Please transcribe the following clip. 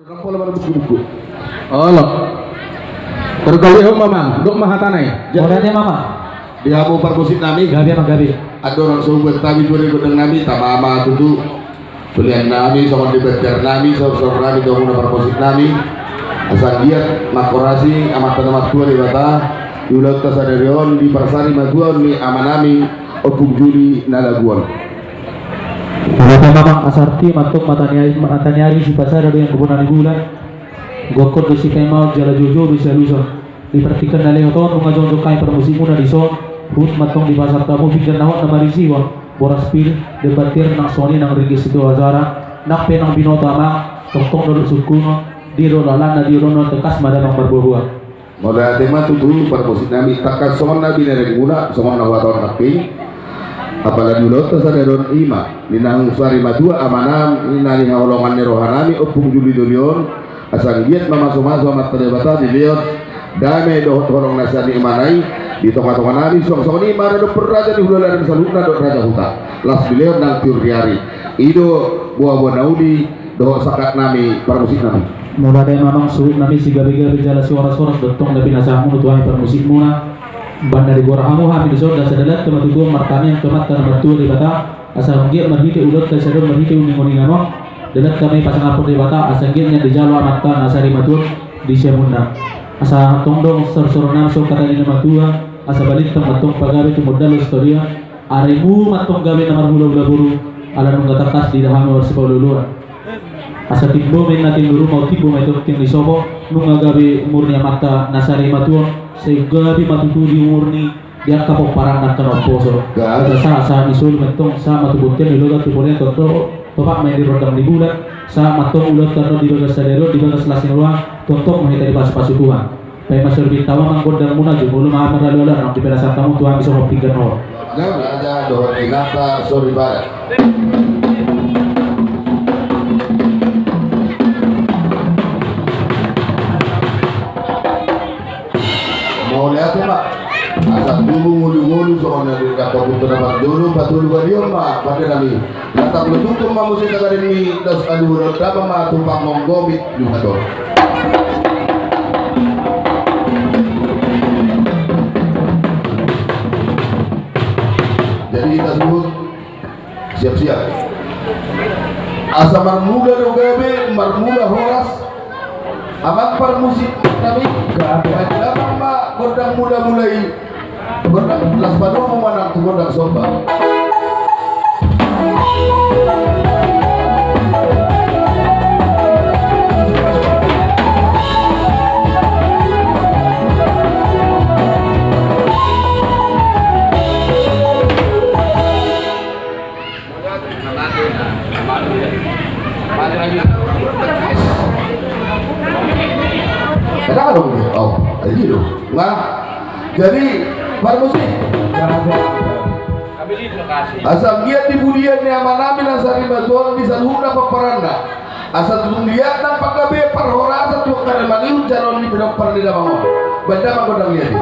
Rampol baru buku-buku. Oh lo. Terkali mama, dok mahatanai. Orangnya mama. Dia mau permusik nami. Gabi sama gabi. Ada orang sumber tabi dua dengan nami, tamama tutu. Pilihan nami, sama dibeter nami, sama nami dong udah permusik nami. Asal dia makorasi amat amat tua di bata. Diulat kasadarion di persari maguan ni amanami. Opung juli nalaguan. Kalau memang asarti matuk matanyari si pasar ada yang kebunan bulan. Gokor dosi kay mau jala jojo dosi aluson. Diperhatikan dalih oton mengajong jokai permusimu na dison. Hut matong di pasar tamu pinggan nawat na marisiwa. Boras pil debatir nang soni nang rigis itu azara. Nak penang binoto ama tongtong dulu sukuno. Diro lalan na diro no tekas madamang berbuah. Moda tema tutu permusik nami takkan somon nabi nereng guna somon nawaton napi. Apalagi ulot tasaderon ima ninang sari madua amanam ninani hawlongan nerohanami opung juli dolion asang giat mamaso-maso amat terdebata di liot dame dohot horong nasani imanai di tonga-tonga nami suang-suang ni mana do perraja di hulalan salutna do raja huta las bilion nang tiuriari ido buah-buah naudi dohot sakat nami permusik nami Mula dari mamang sulit nami si gabi-gabi jala suara-suara dotong tapi nasamu tuai permusik muna bandar di Gorahamu hamil sor dan sedalat kematutua martani yang kemat karena bertua di bata asal menggiat merhiti ulot ke sedon merhiti uning-uninganong dalat kami pasang apur di bata asal giatnya di jalo amatkan asari matun di syamunda asal tongdong ser-sornam so kata ini matua asal balik tematong pagabi tumodal historia arimu matong gabi namar hula-hula buru ala nung katakas di dahamu bersepuluh asa timbo main natin dulu mau timbo may ting di sobo nung gabi umurnya mata nasari matua sehingga gabi matutu di umurni dia kapok parang nakan oposo sa isul mentong sa matubuntian di logat tupolnya toto topak main di rodang di bulan sa matong ulat karena di bagas sadero di bagas lasin ruang tontok mahita di pas-pasukuhan kaya masur bitawa manggod dan muna jumulu mahamar lalu nang di perasan tamu tuhan bisa mopinggan ho gak ada dohot inata sorry barat mau lihat ya pak asal dulu ngulu-ngulu soalnya di kata putra pak dulu batul bariom pak pada nami datang letutum pak musik kagak ini das aduh apa mah tumpang monggomit juga tuh jadi kita sebut siap-siap asa marmuda do gabe marmuda horas amat par musik kami gabe godang mulai godang las padu memanang tu godang soba Kenapa dong? Oh, ini loh. Nggak. Jadi permusik. Asal giat di budian ni amanami nasari batuan di salhuna peperanda. Asal tundiat nampak gabe parhora asal tuh kada maniu jalan di bedok parlida bangun. Benda manggodang lihat.